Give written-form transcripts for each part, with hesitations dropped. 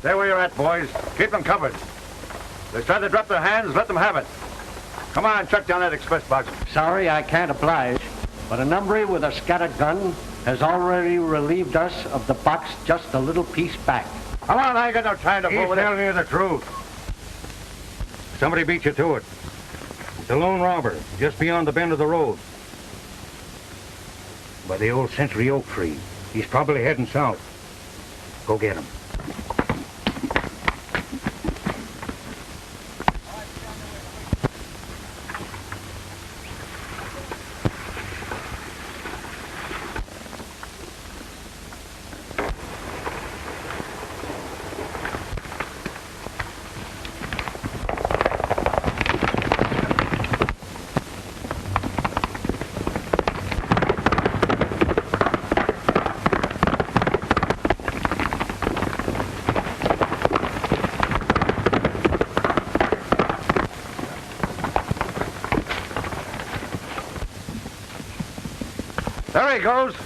Stay where you're at, boys. Keep them covered. They try to drop their hands, let them have it. Come on, chuck down that express box. Sorry, I can't oblige, but a number with a scattered gun has already relieved us of the box just a little piece back. Come on, I ain't got no time to fool with it. He's telling you the truth. Somebody beat you to it. It's a lone robber, just beyond the bend of the road. By the old Century Oak tree. He's probably heading south. Go get him. There he goes.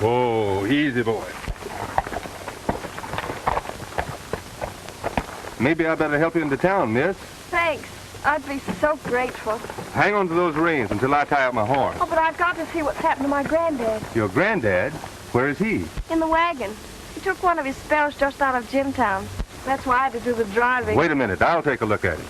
Oh, easy, boy. Maybe I better help you into town, miss. Thanks. I'd be so grateful. Hang on to those reins until I tie up my horse. Oh, but I've got to see what's happened to my granddad. Your granddad? Where is he? In the wagon. He took one of his spells just out of Jimtown. That's why I had to do the driving. Wait a minute. I'll take a look at him.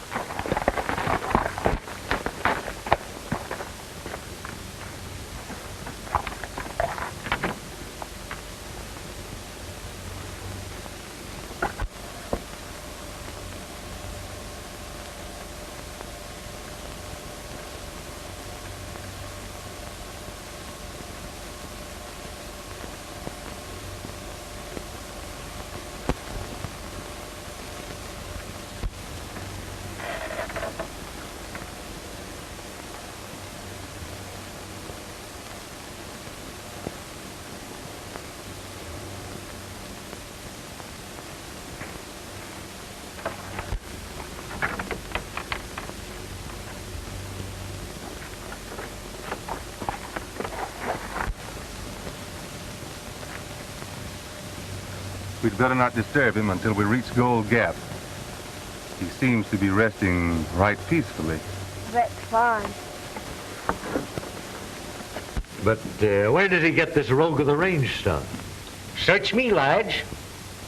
We'd better not disturb him until we reach Gold Gap. He seems to be resting right peacefully. That's fine. But where did he get this rogue of the range stuff? Search me, Lige.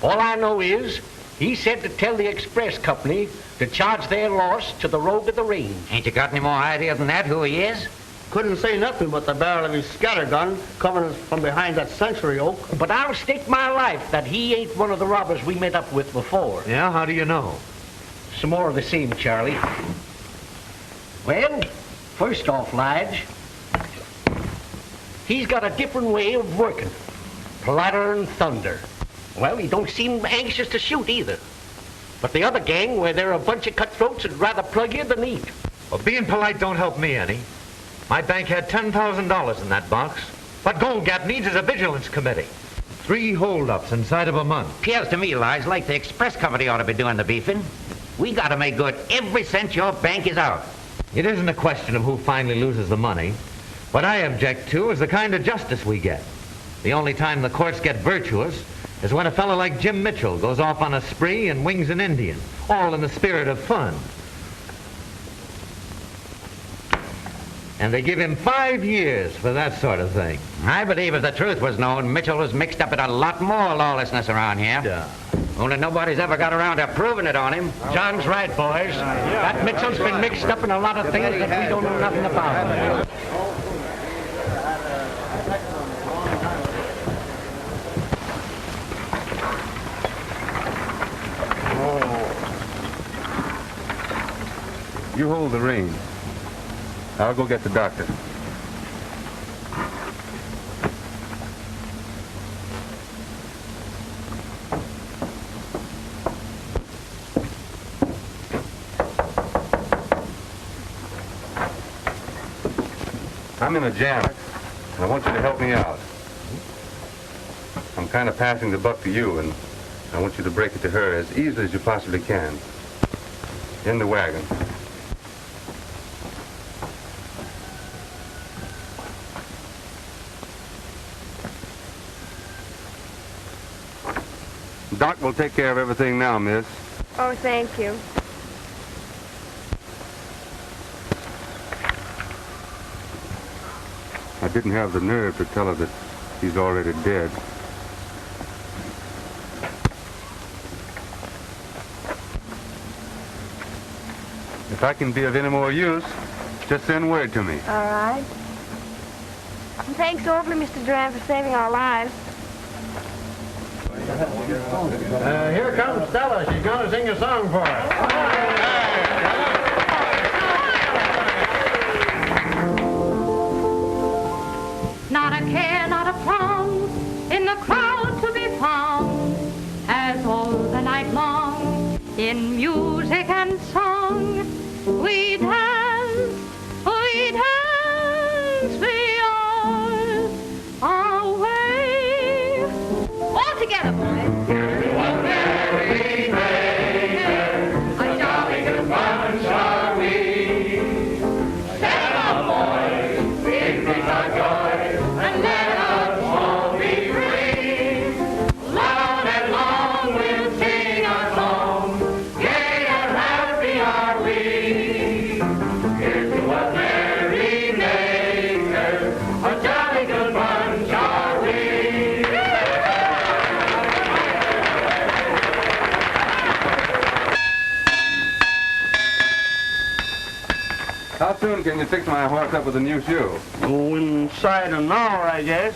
All I know is he said to tell the express company to charge their loss to the rogue of the range. Ain't you got any more idea than that who he is? Couldn't say nothing but the barrel of his scattergun coming from behind that century oak. But I'll stake my life that he ain't one of the robbers we met up with before. Yeah, how do you know? Some more of the same, Charlie. Well, first off, Lige, he's got a different way of working. Platter and thunder. Well, he don't seem anxious to shoot either. But the other gang, where they're a bunch of cutthroats, would rather plug you than eat. Well, being polite don't help me any. My bank had $10,000 in that box. What Gold Gap needs is a vigilance committee. 3 holdups inside of a month. Appears to me, Lige, like the express company ought to be doing the beefing. We got to make good every cent your bank is out. It isn't a question of who finally loses the money. What I object to is the kind of justice we get. The only time the courts get virtuous is when a fellow like Jim Mitchell goes off on a spree and wings an Indian, all in the spirit of fun. And they give him 5 years for that sort of thing. I believe if the truth was known, Mitchell was mixed up in a lot more lawlessness around here. Yeah. Only nobody's ever got around to proving it on him. John's right, boys. That Mitchell's been mixed up in a lot of things that we don't know nothing about. You hold the reins. I'll go get the doctor. I'm in a jam, and I want you to help me out. I'm kind of passing the buck to you, and I want you to break it to her as easily as you possibly can. In the wagon. Doc will take care of everything now, miss. Oh, thank you. I didn't have the nerve to tell her that he's already dead. If I can be of any more use, just send word to me. All right. And thanks awfully, Mr. Doran, for saving our lives. Here comes Stella. She's going to sing a song for us. Not a care, not a frown, in the crowd to be found, as all the night long, in music and song, we dance, we all our way. All together, boys. One merry day, a jolly good bunch are we. Stand up, boys, increase our joy, and let us all be can you fix my horse up with a new shoe? Oh, inside an hour, I guess.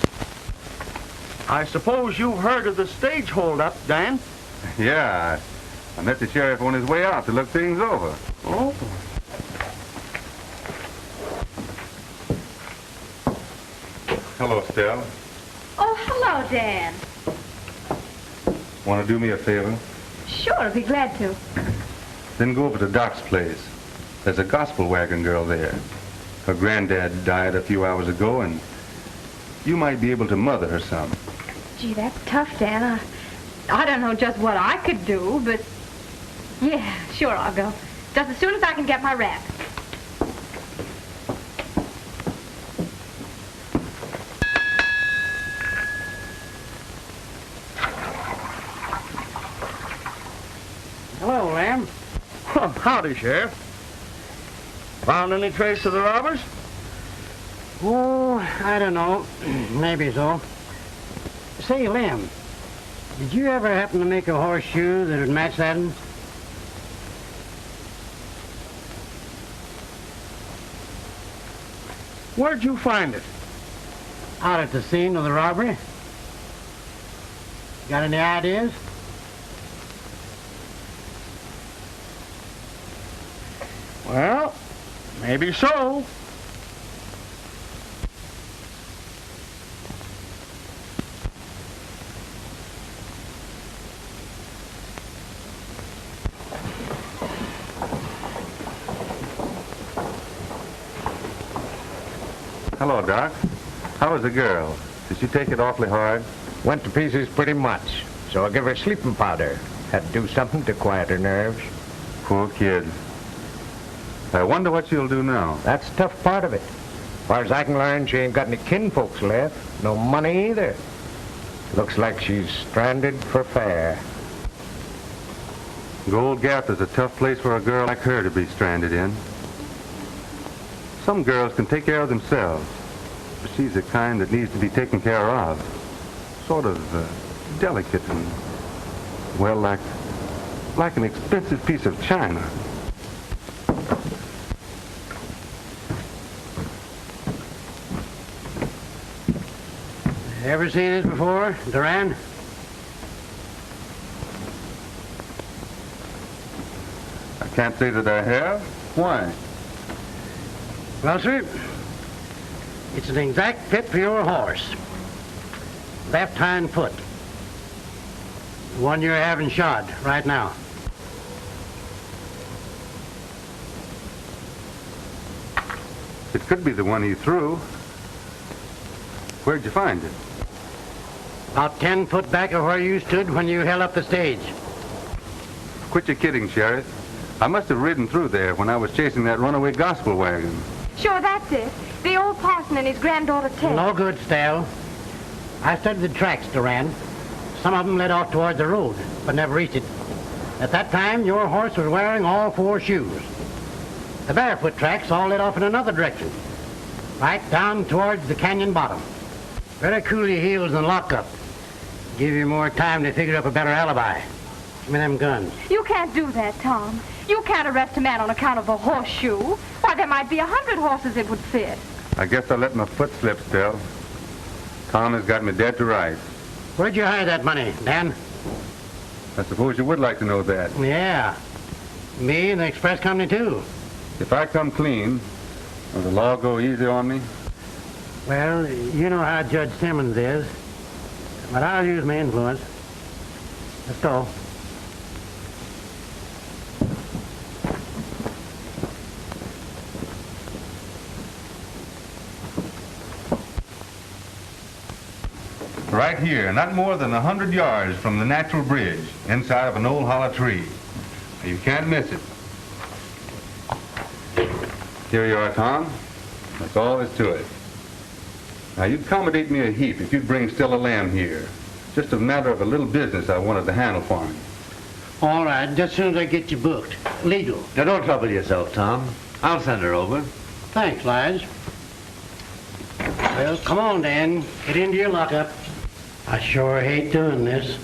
I suppose you've heard of the stage holdup, Dan? Yeah, I met the sheriff on his way out to look things over. Oh. Hello, Stella. Oh, hello, Dan. Want to do me a favor? Sure, I'd be glad to. Then go over to Doc's place. There's a gospel wagon girl there. Her granddad died a few hours ago, and you might be able to mother her some. Gee, that's tough, Dan. I don't know just what I could do, but... Yeah, sure, I'll go. Just as soon as I can get my wrap. Hello, Lamb. Well, howdy, Sheriff. Found any trace of the robbers? Oh, I don't know. Maybe so. Say, Lamb, did you ever happen to make a horseshoe that would match that one? Where'd you find it? Out at the scene of the robbery. Got any ideas? Well, maybe so. Hello, Doc. How was the girl? Did she take it awfully hard? Went to pieces pretty much, so I give her sleeping powder. Had to do something to quiet her nerves. Poor kid. I wonder what she'll do now. That's the tough part of it. As far as I can learn, she ain't got any kinfolks left. No money either. Looks like she's stranded for fair. Gold Gap is a tough place for a girl like her to be stranded in. Some girls can take care of themselves, but she's the kind that needs to be taken care of. Sort of delicate and, well, like an expensive piece of china. Ever seen this before, Doran? I can't say that I have. Why? Well, sir, it's an exact fit for your horse. Left hind foot. The one you're having shod right now. It could be the one he threw. Where'd you find it? About 10 foot back of where you stood when you held up the stage. Quit your kidding, Sheriff. I must have ridden through there when I was chasing that runaway gospel wagon. Sure, that's it. The old parson and his granddaughter, Tess. No good, Stella. I studied the tracks, Doran. Some of them led off towards the road, but never reached it. At that time, your horse was wearing all four shoes. The barefoot tracks all led off in another direction, right down towards the canyon bottom. Better cool your heels and lock up. Give you more time to figure up a better alibi. Give me them guns. You can't do that, Tom. You can't arrest a man on account of a horseshoe. Why, there might be 100 horses it would fit. I guess I let my foot slip, Stell. Tom has got me dead to rights. Where'd you hide that money, Dan? I suppose you would like to know that. Yeah. Me and the express company, too. If I come clean, will the law go easy on me? Well, you know how Judge Simmons is. But I'll use my influence. Let's go. Right here, not more than 100 yards from the natural bridge, inside of an old hollow tree. You can't miss it. Here you are, Tom. That's all there's to it. Now, you'd accommodate me a heap if you'd bring Stella Lamb here. Just a matter of a little business I wanted to handle for me. All right, just as soon as I get you booked. Legal. Now, don't trouble yourself, Tom. I'll send her over. Thanks, Lige. Well, come on, Dan. Get into your lockup. I sure hate doing this.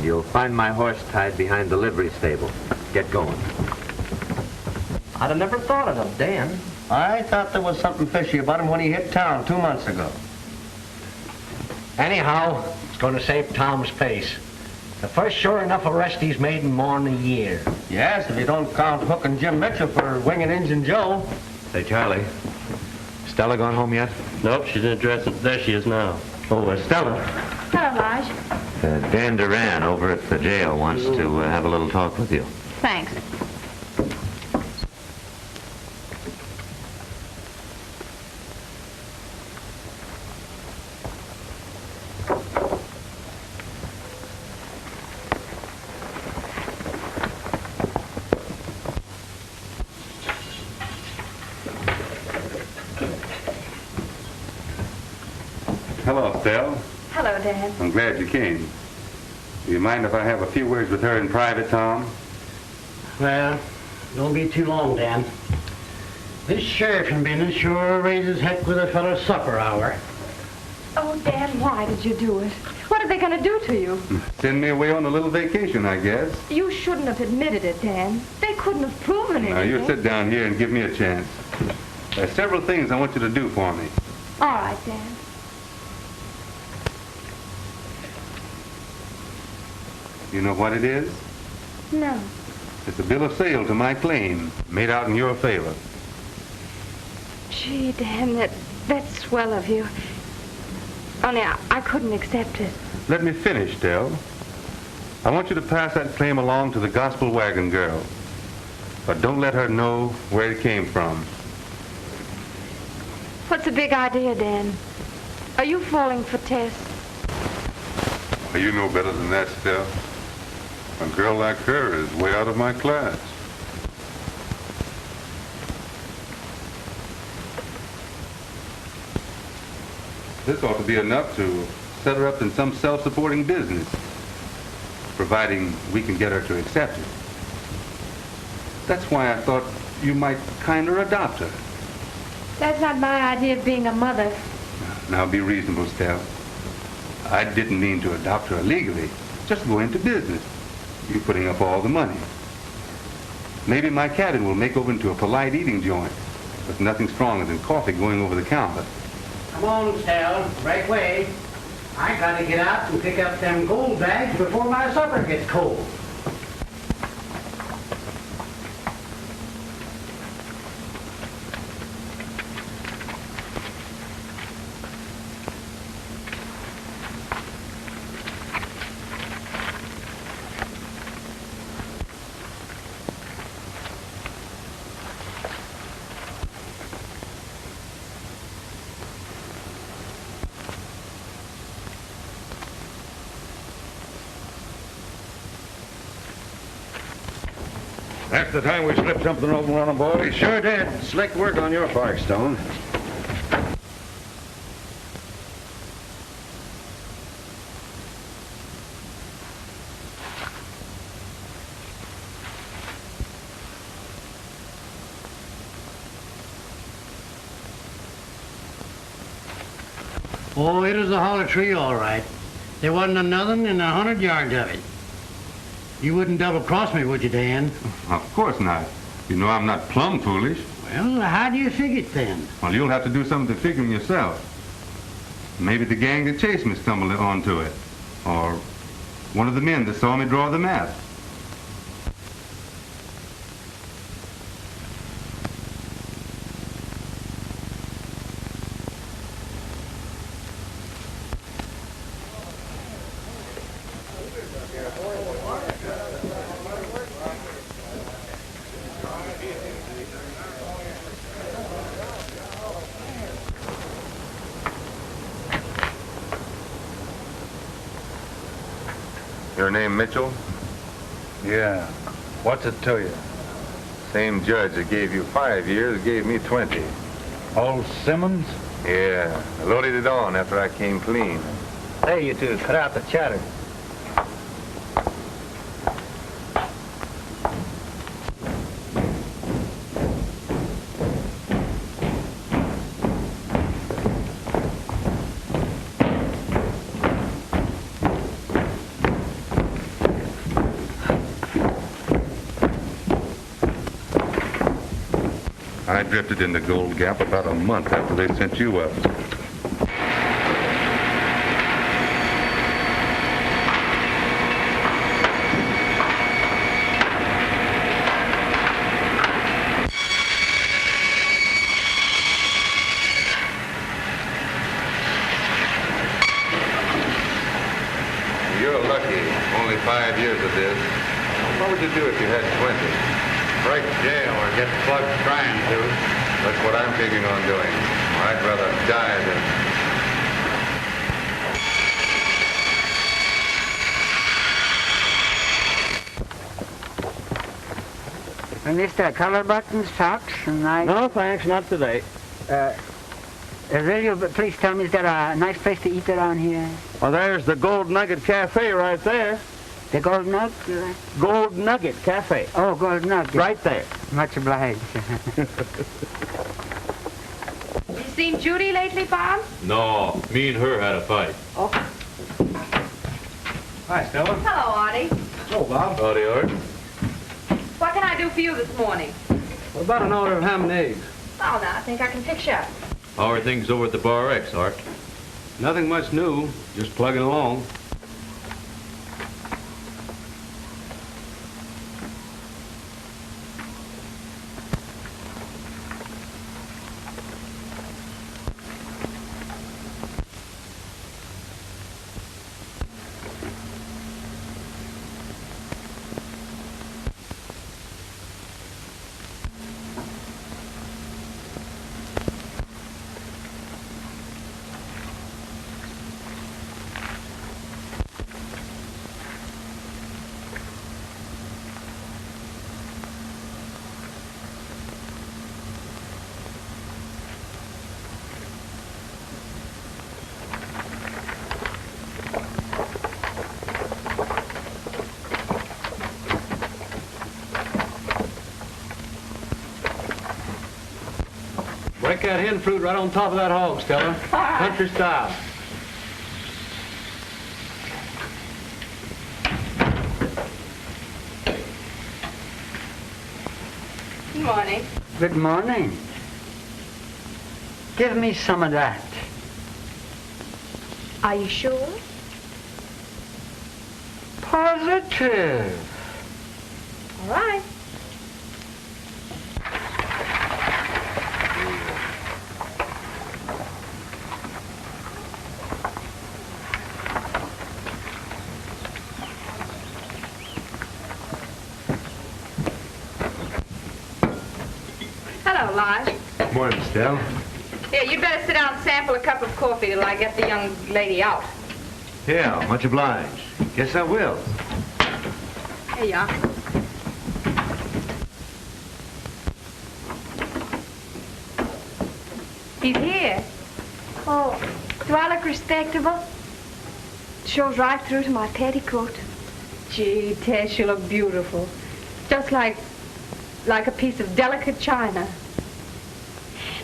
you'll find my horse tied behind the livery stable. Get going. I'd have never thought of him, Dan. I thought there was something fishy about him when he hit town 2 months ago. Anyhow, it's going to save Tom's face. The first sure enough arrest he's made in more than a year. Yes, if you don't count hooking Jim Mitchell for winging Injun Joe. Say, Charlie, Stella gone home yet? Nope, she's in a dress. There she is now. Oh, Stella. Hello, Lige. Dan Doran over at the jail wants to have a little talk with you. Thanks. Hello, Stella. Hello, Dad. I'm glad you came. Do you mind if I have a few words with her in private, Tom? Well, don't be too long, Dan. This sheriffing business sure raises heck with a fellow's supper hour. Oh, Dad, why did you do it? What are they going to do to you? Send me away on a little vacation, I guess. You shouldn't have admitted it, Dan. They couldn't have proven anything. Now, you sit down here and give me a chance. There's several things I want you to do for me. All right, Dan. You know what it is? No. It's a bill of sale to my claim, made out in your favor. Gee, Dan, that's swell of you. Only I couldn't accept it. Let me finish, Del. I want you to pass that claim along to the gospel wagon girl. But don't let her know where it came from. What's the big idea, Dan? Are you falling for Tess? Well, you know better than that, Stella. A girl like her is way out of my class. This ought to be enough to set her up in some self-supporting business, providing we can get her to accept it. That's why I thought you might kind of adopt her. That's not my idea of being a mother. Now be reasonable, Stella. I didn't mean to adopt her illegally. Just go into business. You putting up all the money. Maybe my cabin will make over into a polite eating joint, with nothing stronger than coffee going over the counter. Come on, Stella, break away. I gotta get out and pick up them gold bags before my supper gets cold. That's the time we slipped something open on them, boys. We sure did. Slick work on your part, Stone. Oh, it was a hollow tree, all right. There wasn't nothing in 100 yards of it. You wouldn't double-cross me, would you, Dan? Of course not. You know I'm not plumb foolish. Well, how do you figure it, then? Well, you'll have to do something to figure yourself. Maybe the gang that chased me stumbled onto it. Or one of the men that saw me draw the map. Your name Mitchell? Yeah. What's it to you? Same judge that gave you 5 years gave me 20. Old Simmons? Yeah, I loaded it on after I came clean. Hey, you two, cut out the chatter. I drifted into Gold Gap about a month after they sent you up. You're lucky. Only 5 years of this. What would you do if you had 20? Break jail or get plugged trying to. That's what I'm thinking on doing. I'd rather die than... Mr. Color buttons, socks, and knives? No, thanks, not today. Will you please tell me, is there a nice place to eat around here? Well, there's the Gold Nugget Cafe right there. The Gold Nugget? Gold Nugget Cafe. Oh, Gold Nugget. Right there. Much obliged. You seen Judy lately, Bob? No, me and her had a fight. Oh. Hi, Stella. Hello, Artie. Hello, Bob. Howdy, Art. What can I do for you this morning? What about an order of ham and eggs? Oh, now, I think I can fix you up. How are things over at the Bar X, Art? Nothing much new, just plugging along. Break that hen fruit right on top of that hog, Stella. Country style. Good morning. Good morning. Give me some of that. Are you sure? Positive. All right. Hello, Lige. Morning, Stella. Here, you'd better sit down and sample a cup of coffee till I get the young lady out. Yeah, much obliged. Guess I will. Here you are. He's here. Oh, do I look respectable? Shows right through to my petticoat. Gee, Tess, you look beautiful. Just like a piece of delicate china.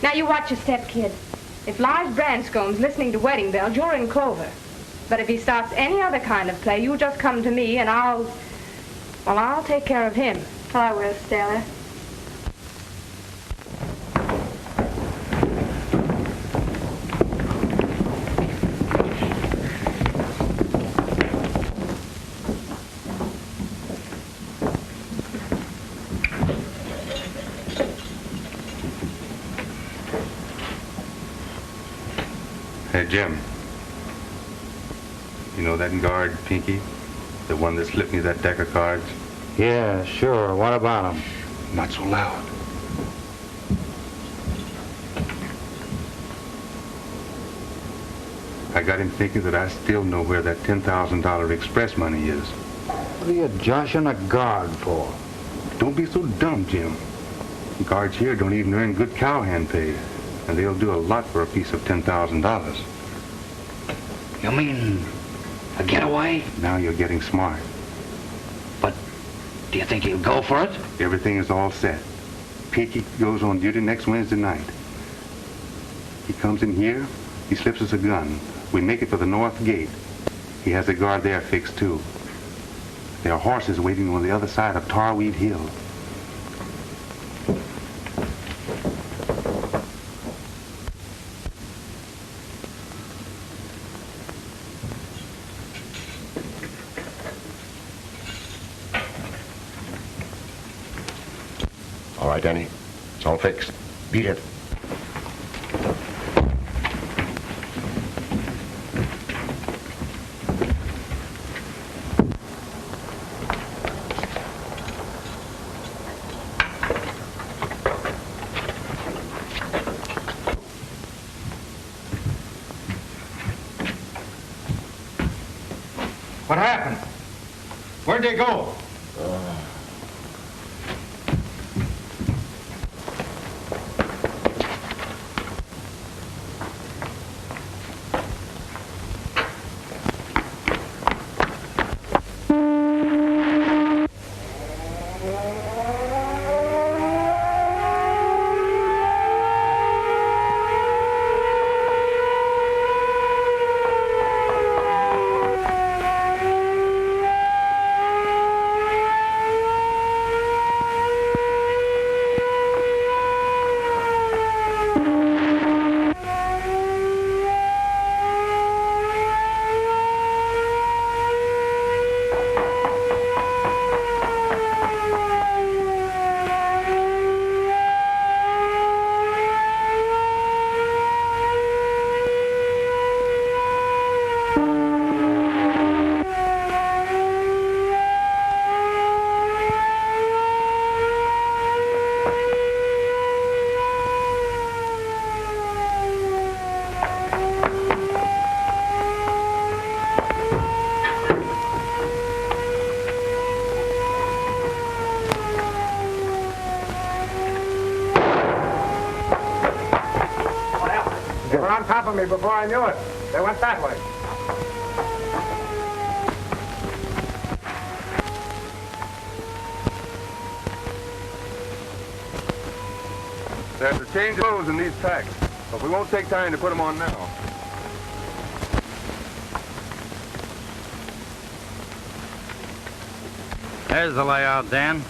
Now, you watch your step, kid. If Lige Branscomb's listening to wedding bells, you're in clover. But if he starts any other kind of play, you just come to me and I'll take care of him. I will, Stella. Hey, Jim. You know that guard, Pinky? The one that slipped me that deck of cards? Yeah, sure. What about him? Not so loud. I got him thinking that I still know where that $10,000 express money is. What are you joshing a guard for? Don't be so dumb, Jim. Guards here don't even earn good cowhand pay, and they'll do a lot for a piece of $10,000. You mean a getaway? Now you're getting smart. But do you think he'll go for it? Everything is all set. Pinky goes on duty next Wednesday night. He comes in here, he slips us a gun. We make it for the north gate. He has a guard there fixed, too. There are horses waiting on the other side of Tarweed Hill. Danny. It's all fixed. Beat it. What happened? Where'd they go? On top of me before I knew it. They went that way. They have to change clothes in these packs, but we won't take time to put them on now. There's the layout, Dan.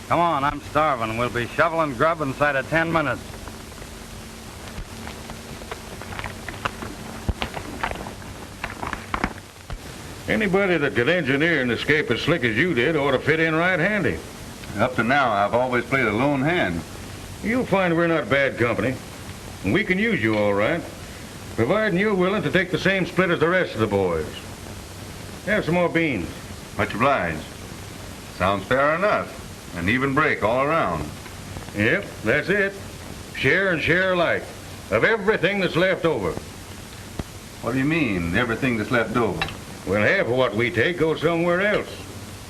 Come on, I'm starving. We'll be shoveling grub inside of 10 minutes. Anybody that could engineer an escape as slick as you did ought to fit in right handy. Up to now, I've always played a lone hand. You'll find we're not bad company. And we can use you all right, providing you're willing to take the same split as the rest of the boys. Have some more beans. Much obliged. Sounds fair enough. An even break all around. Yep, that's it. Share and share alike. Of everything that's left over. What do you mean, everything that's left over? Well, half of what we take goes somewhere else.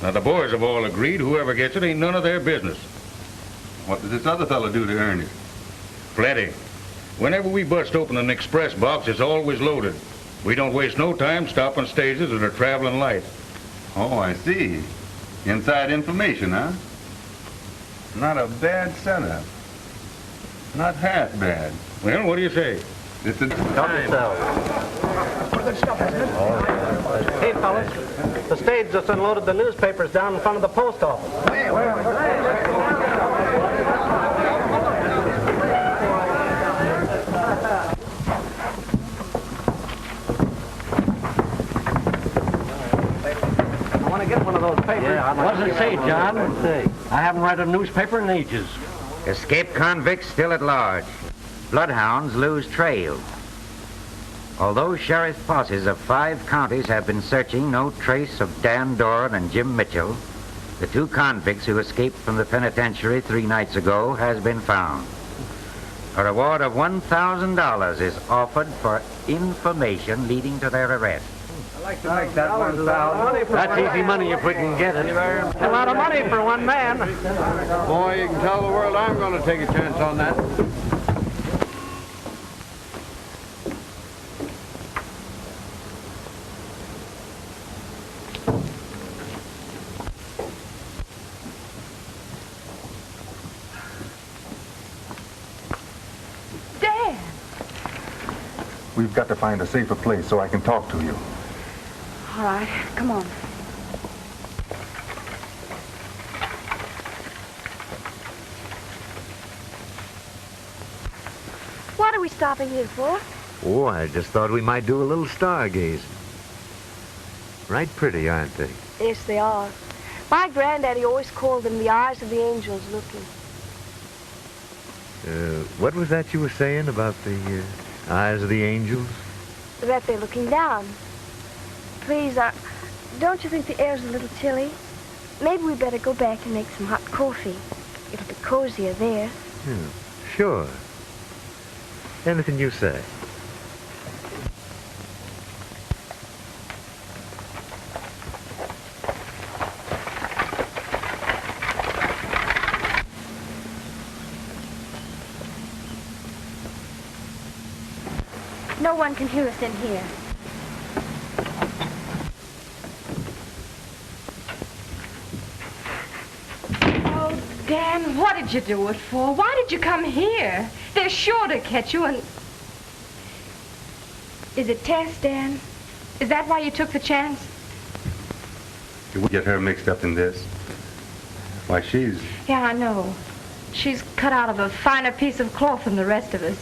Now, the boys have all agreed whoever gets it ain't none of their business. What does this other fellow do to earn it? Plenty. Whenever we bust open an express box, it's always loaded. We don't waste no time stopping stages that are traveling light. Oh, I see. Inside information, huh? Not a bad setup. Not half bad. Well, what do you say? It's a Help yourself. Hey, fellas. The stage just unloaded the newspapers down in front of the post office. I want to get one of those papers. Yeah, what does it say, John? I haven't read a newspaper in ages. Escaped convicts still at large. Bloodhounds lose trail. Although sheriff's posses of 5 counties have been searching, no trace of Dan Doran and Jim Mitchell, the 2 convicts who escaped from the penitentiary 3 nights ago, has been found. A reward of $1,000 is offered for information leading to their arrest. I'd like to make that 1,000. That's easy money if we can get it. A lot of money for one man. Boy, you can tell the world I'm going to take a chance on that. We've got to find a safer place so I can talk to you. All right, come on. What are we stopping here for? Oh, I just thought we might do a little stargazing. Right pretty, aren't they? Yes, they are. My granddaddy always called them the eyes of the angels looking. What was that you were saying about the eyes of the angels? That they're looking down. Please, don't you think the air's a little chilly? Maybe we better go back and make some hot coffee. It'll be cozier there. Yeah, sure. Anything you say. No one can hear us in here. Oh, Dan, what did you do it for? Why did you come here? They're sure to catch you and... Is it Tess, Dan? Is that why you took the chance? You won't get her mixed up in this. Why, she's... Yeah, I know. She's cut out of a finer piece of cloth than the rest of us.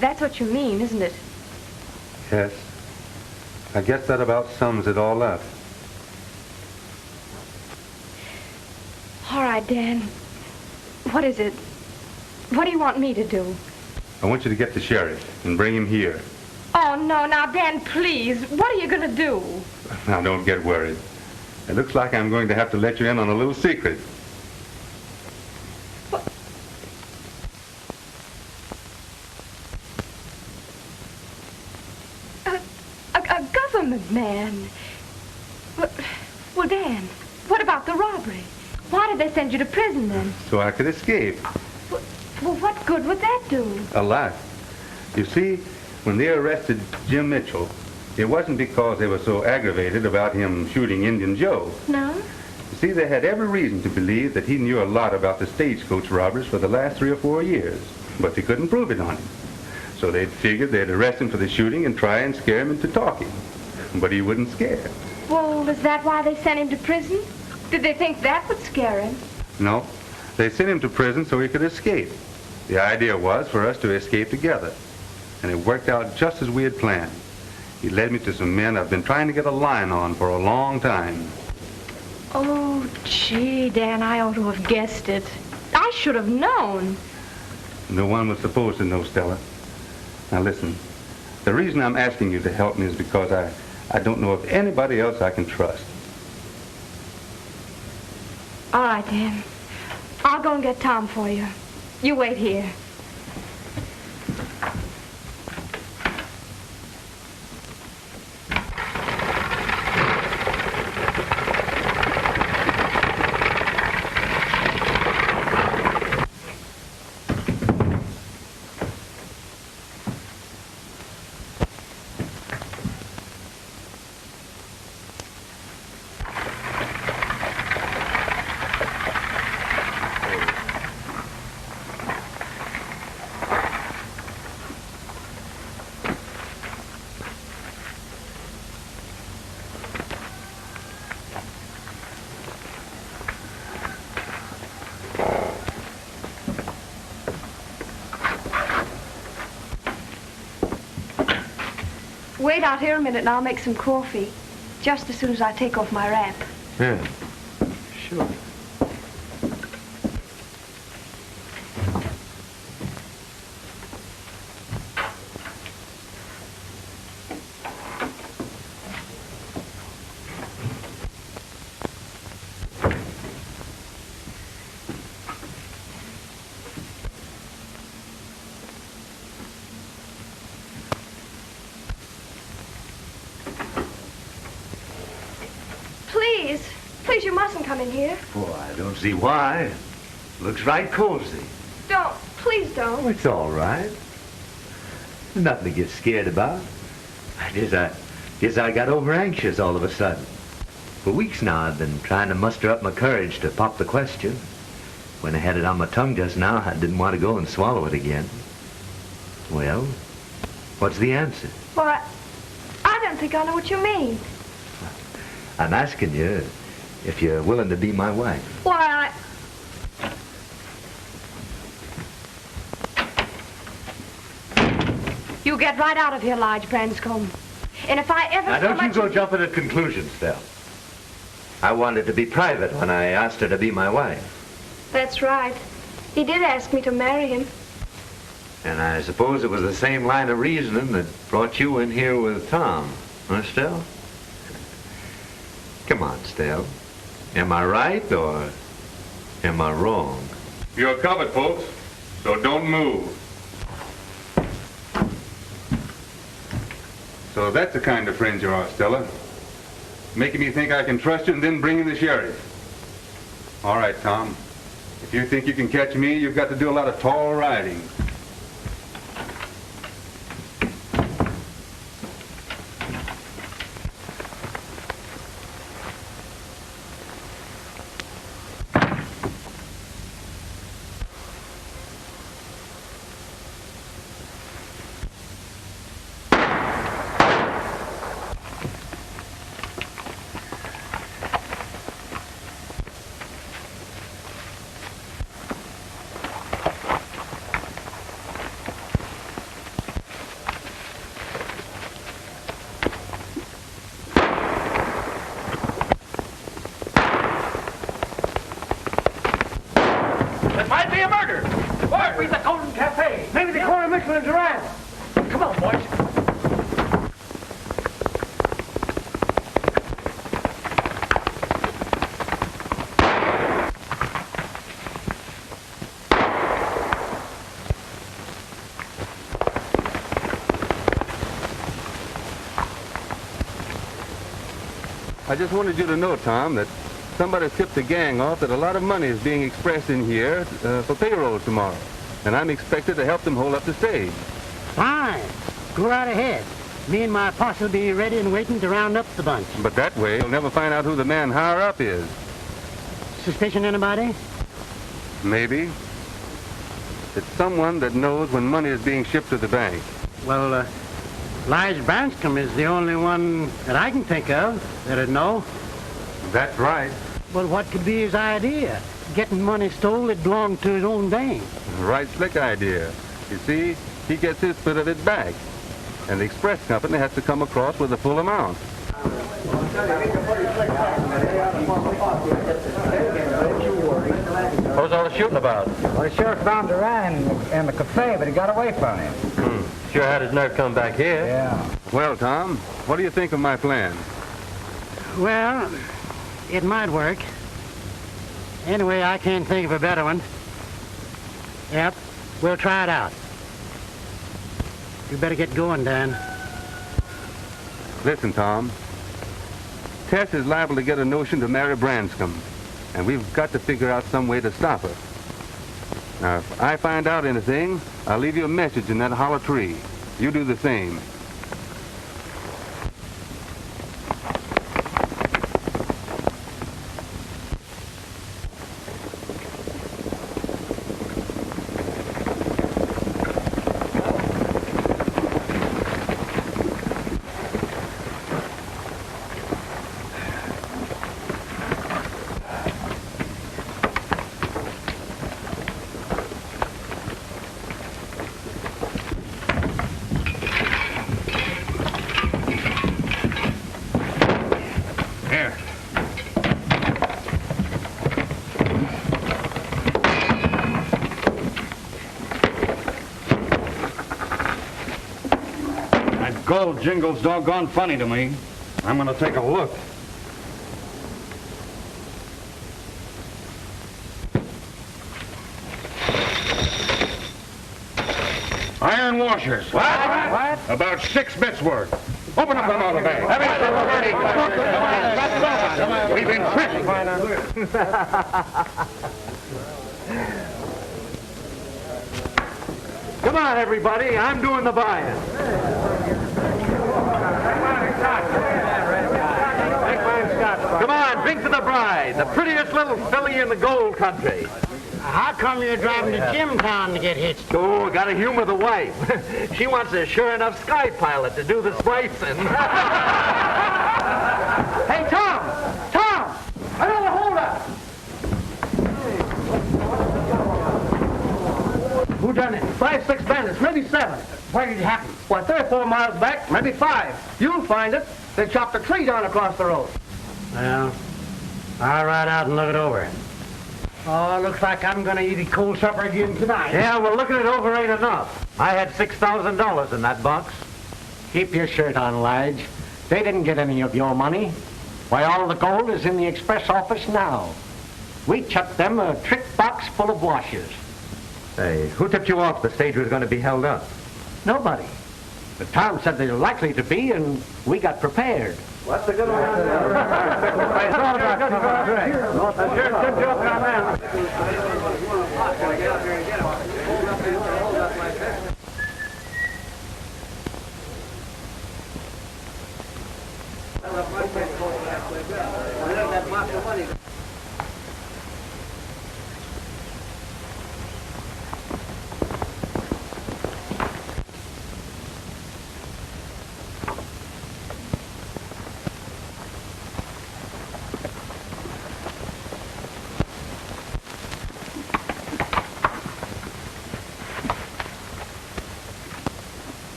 That's what you mean, isn't it? Yes. I guess that about sums it all up. All right, Dan. What is it? What do you want me to do? I want you to get the sheriff and bring him here. Oh, no. Now, Dan, please. What are you going to do? Now, don't get worried. It looks like I'm going to have to let you in on a little secret. A government man. Well, Dan, what about the robbery? Why did they send you to prison then? So I could escape. Well, what good would that do? A lot. You see, when they arrested Jim Mitchell, it wasn't because they were so aggravated about him shooting Indian Joe. No? You see, they had every reason to believe that he knew a lot about the stagecoach robbers for the last 3 or 4 years, but they couldn't prove it on him. So they'd figured they'd arrest him for the shooting and try and scare him into talking. But he wouldn't scare. Well, is that why they sent him to prison? Did they think that would scare him? No. They sent him to prison so he could escape. The idea was for us to escape together. And it worked out just as we had planned. He led me to some men I've been trying to get a line on for a long time. Oh, gee, Dan, I ought to have guessed it. I should have known. No one was supposed to know, Stella. Now listen, the reason I'm asking you to help me is because I don't know of anybody else I can trust. All right, Dan. I'll go and get Tom for you. You wait here. Wait out here a minute and I'll make some coffee. Just as soon as I take off my wrap. Yeah, sure. Please, you mustn't come in here. Oh, I don't see why. Looks right cozy. Don't. Please don't. Oh, it's all right. Nothing to get scared about. I guess I got over anxious all of a sudden. For weeks now, I've been trying to muster up my courage to pop the question. When I had it on my tongue just now, I didn't want to go and swallow it again. Well, what's the answer? Well, I don't think I know what you mean. I'm asking you if you're willing to be my wife. Why, You get right out of here, Lige Branscomb. And if I ever... Now, don't you go jumping at conclusions, Stella. I wanted to be private when I asked her to be my wife. That's right. He did ask me to marry him. And I suppose it was the same line of reasoning that brought you in here with Tom, huh, Stella? Come on, Stella. Am I right or am I wrong? You're covered, folks, so don't move. So that's the kind of friend you are, Stella. Making me think I can trust you and then bringing the sheriff. All right, Tom. If you think you can catch me, you've got to do a lot of tall riding. Doran. Come on, boys. I just wanted you to know, Tom, that somebody tipped the gang off that a lot of money is being expressed in here for payroll tomorrow. And I'm expected to help them hold up the stage. Fine. Go right ahead. Me and my posse will be ready and waiting to round up the bunch. But that way, you'll never find out who the man higher up is. Suspicion anybody? Maybe. It's someone that knows when money is being shipped to the bank. Well, Lige Branscomb is the only one that I can think of that'd know. That's right. Well, what could be his idea? Getting money stole that belonged to his own bank. Right slick idea. You see, he gets his bit of it back. And the express company has to come across with the full amount. What's all the shooting about? Well, the sheriff found Doran in the cafe, but he got away from him. Sure had his nerve come back here. Yeah. Well, Tom, what do you think of my plan? Well, it might work. Anyway, I can't think of a better one. Yep, we'll try it out. You better get going, Dan. Listen, Tom. Tess is liable to get a notion to marry Branscomb, and we've got to figure out some way to stop her. Now, if I find out anything, I'll leave you a message in that hollow tree. You do the same. Gold jingle's doggone funny to me. I'm gonna take a look. Iron washers. What? About 6 bits worth. Open up the mouth of the bag. We've been tricked. Come on, everybody. I'm doing the buying. Come on, drink to the bride, the prettiest little filly in the gold country. How come you're driving to Jimtown to get hitched? Oh, got to humor the wife. She wants a sure enough sky pilot to do the splicing. Hey, Tom! Tom! Another holdup! Who done it? 5, 6 bandits, maybe 7. Where did it happen? Why, 3 or 4 miles back, maybe 5. You'll find it. They chopped a tree down across the road. Well, I'll ride out and look it over. Oh, looks like I'm going to eat a cold supper again tonight. Yeah, well, looking it over ain't enough. I had $6,000 in that box. Keep your shirt on, Lige. They didn't get any of your money. Why, all the gold is in the express office now. We chucked them a trick box full of washers. Hey, who tipped you off the stage was going to be held up? Nobody. But Tom said they were likely to be, and we got prepared. What's the good one? Good joke on that.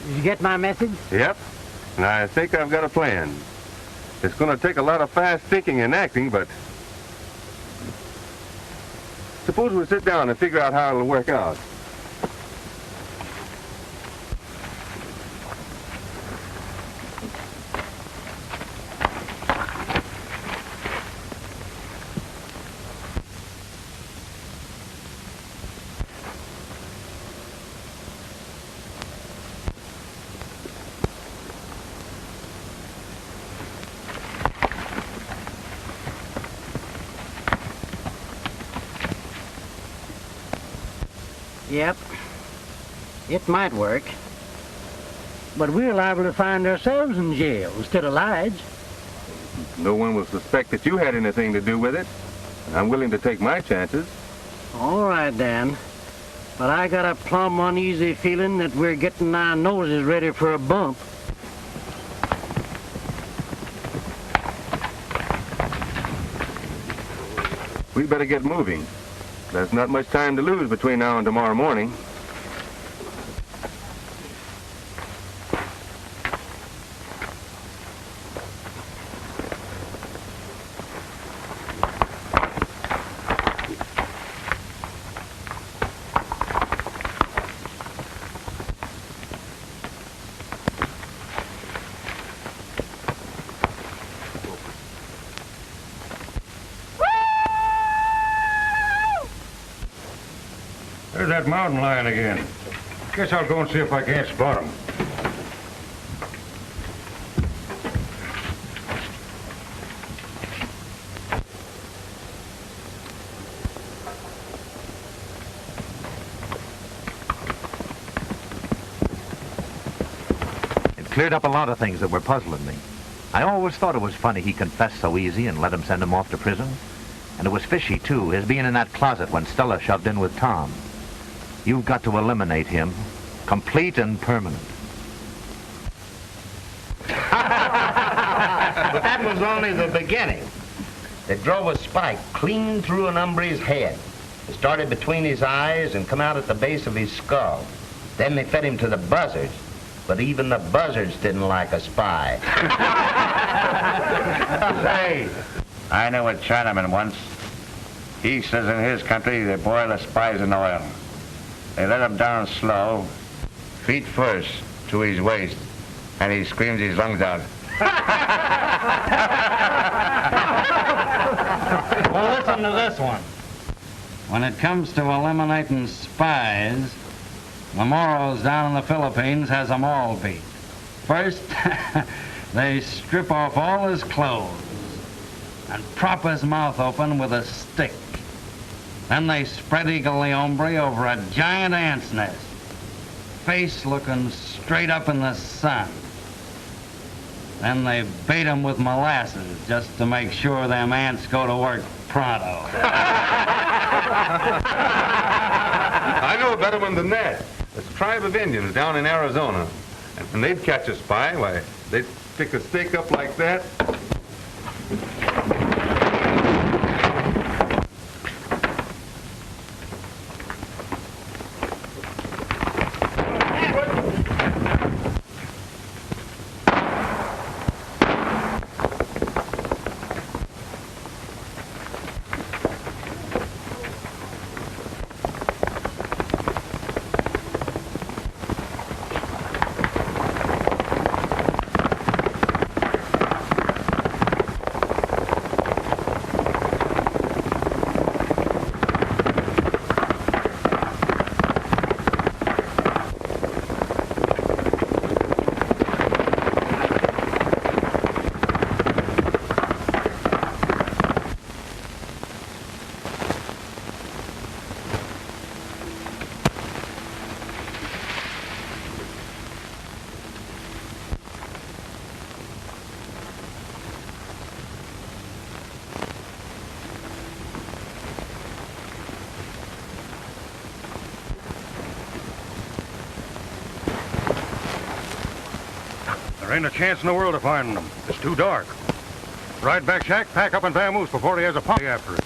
Did you get my message? Yep. And I think I've got a plan. It's going to take a lot of fast thinking and acting, but suppose we sit down and figure out how it'll work out. Yep. It might work. But we're liable to find ourselves in jail instead of Lige. No one will suspect that you had anything to do with it. And I'm willing to take my chances. All right, Dan. But I got a plumb uneasy feeling that we're getting our noses ready for a bump. We better get moving. There's not much time to lose between now and tomorrow morning. There's that mountain lion again. Guess I'll go and see if I can't spot him. It cleared up a lot of things that were puzzling me. I always thought it was funny he confessed so easy and let him send him off to prison. And it was fishy, too, his being in that closet when Stella shoved in with Tom. You've got to eliminate him, complete and permanent. But that was only the beginning. They drove a spike clean through an hombre's head. It started between his eyes and come out at the base of his skull. Then they fed him to the buzzards. But even the buzzards didn't like a spy. Say, I know a Chinaman once. He says in his country they boil the spies in oil. They let him down slow, feet first, to his waist, and he screams his lungs out. Well, listen to this one. When it comes to eliminating spies, the Moros down in the Philippines has them all beat. first, they strip off all his clothes and prop his mouth open with a stick. Then they spread eagle the hombre over a giant ant's nest, face looking straight up in the sun. Then they bait him with molasses just to make sure them ants go to work pronto. I know a better one than that. This tribe of Indians down in Arizona. And when they'd catch a spy, why, they'd stick a stake up like that. There ain't a chance in the world of finding them. It's too dark. Ride back, Shack, pack up and vamoose before he has a posse after us.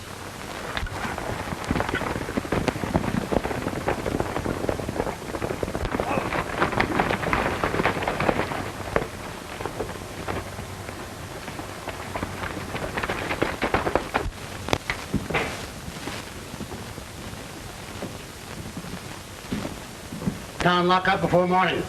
Town lock up before morning.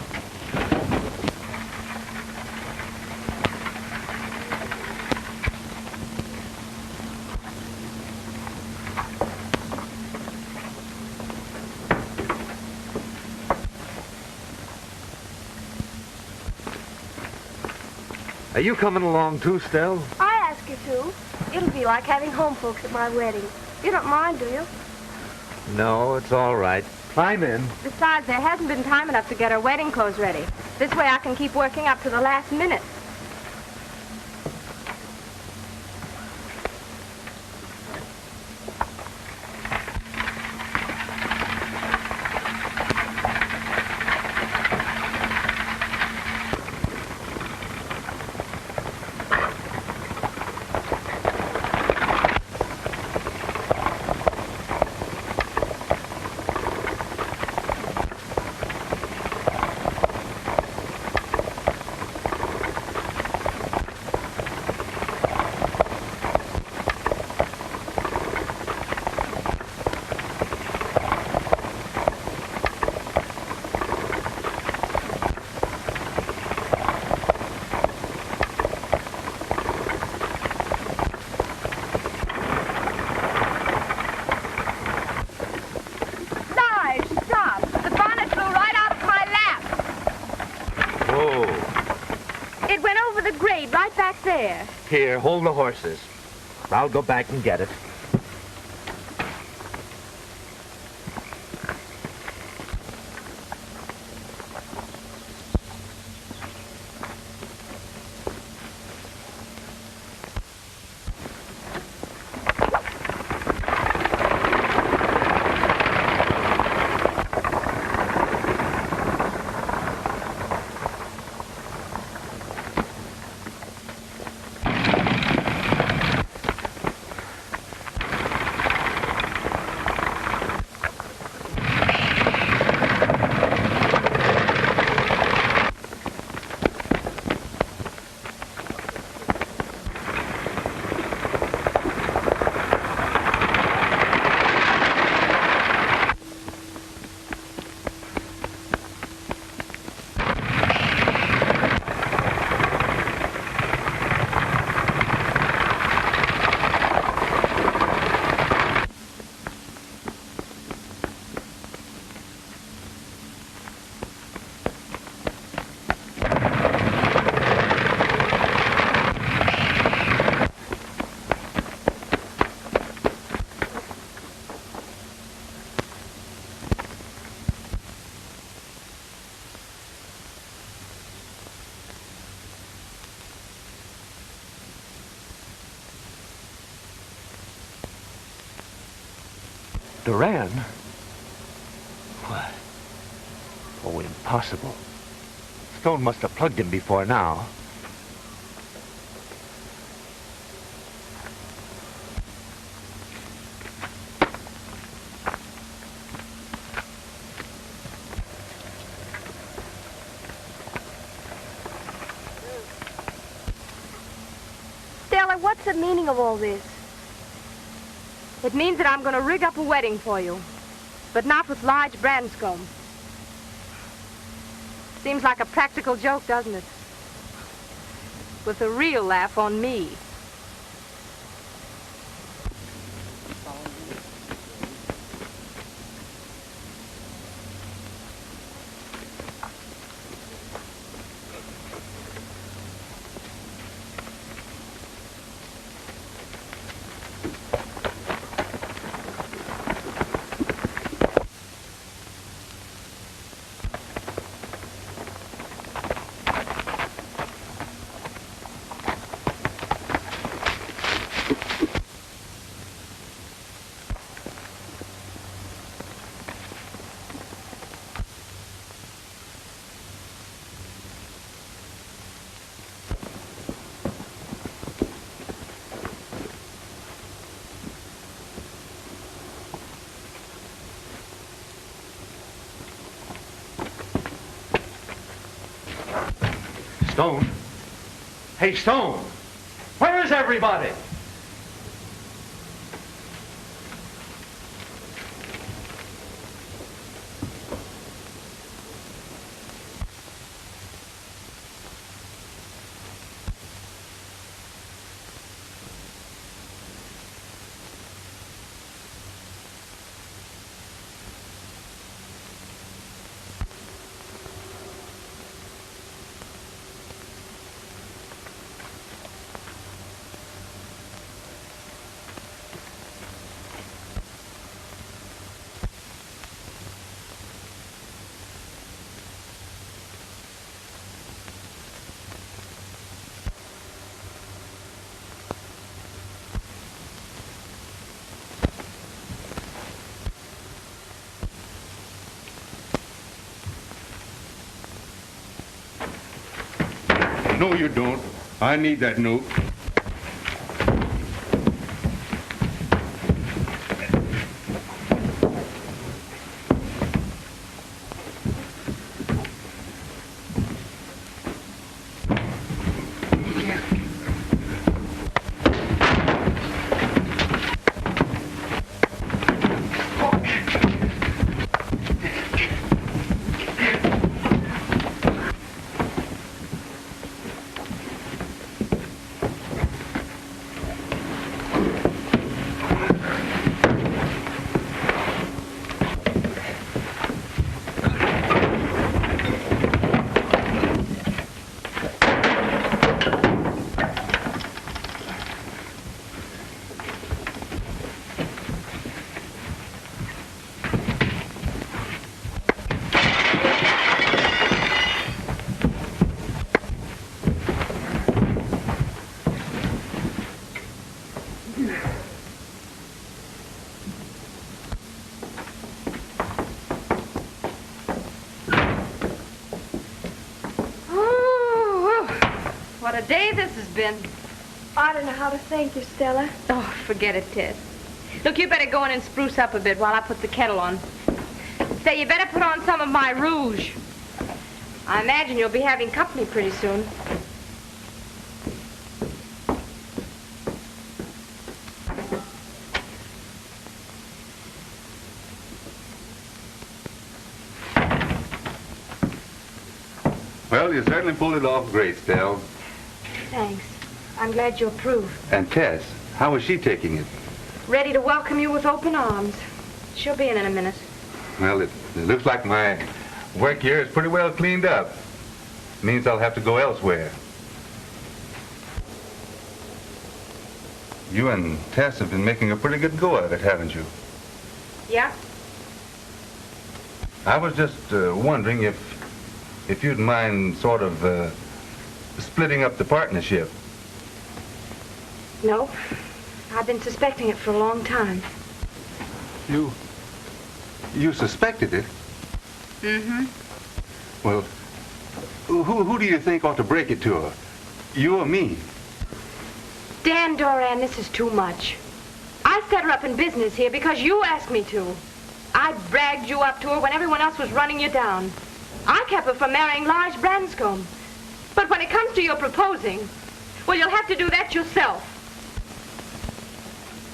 Are you coming along too, Stella? I ask you to. It'll be like having home folks at my wedding. You don't mind, do you? No, it's all right. Climb in. Besides, there hasn't been time enough to get her wedding clothes ready. This way I can keep working up to the last minute. Here, hold the horses. I'll go back and get it. Doran? What? Oh, impossible. Stone must have plugged him before now. Stella, what's the meaning of all this? It means that I'm going to rig up a wedding for you, but not with Lige Branscomb. Seems like a practical joke, doesn't it? With a real laugh on me. Stone? Hey, Stone! Where is everybody? No, you don't. I need that note. What a day this has been. I don't know how to thank you, Stella. Oh, forget it, Tess. Look, you better go in and spruce up a bit while I put the kettle on. Say, you better put on some of my rouge. I imagine you'll be having company pretty soon. Well, you certainly pulled it off great, Stella. Thanks. I'm glad you approve. And Tess, how is she taking it? Ready to welcome you with open arms. She'll be in a minute. Well, it looks like my work here is pretty well cleaned up. Means I'll have to go elsewhere. You and Tess have been making a pretty good go of it, haven't you? Yeah? I was just wondering if you'd mind sort of splitting up the partnership. No. I've been suspecting it for a long time. You You suspected it? Mm-hmm. Well, who do you think ought to break it to her? You or me? Dan Doran, this is too much. I set her up in business here because you asked me to. I bragged you up to her when everyone else was running you down. I kept her from marrying Lige Branscomb. But when it comes to your proposing, well, you'll have to do that yourself.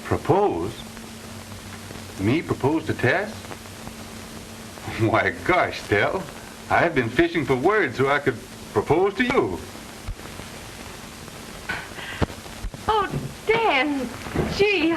Propose? Me propose to Tess? Why, gosh, Stella, I've been fishing for words so I could propose to you. Oh, Dan, gee,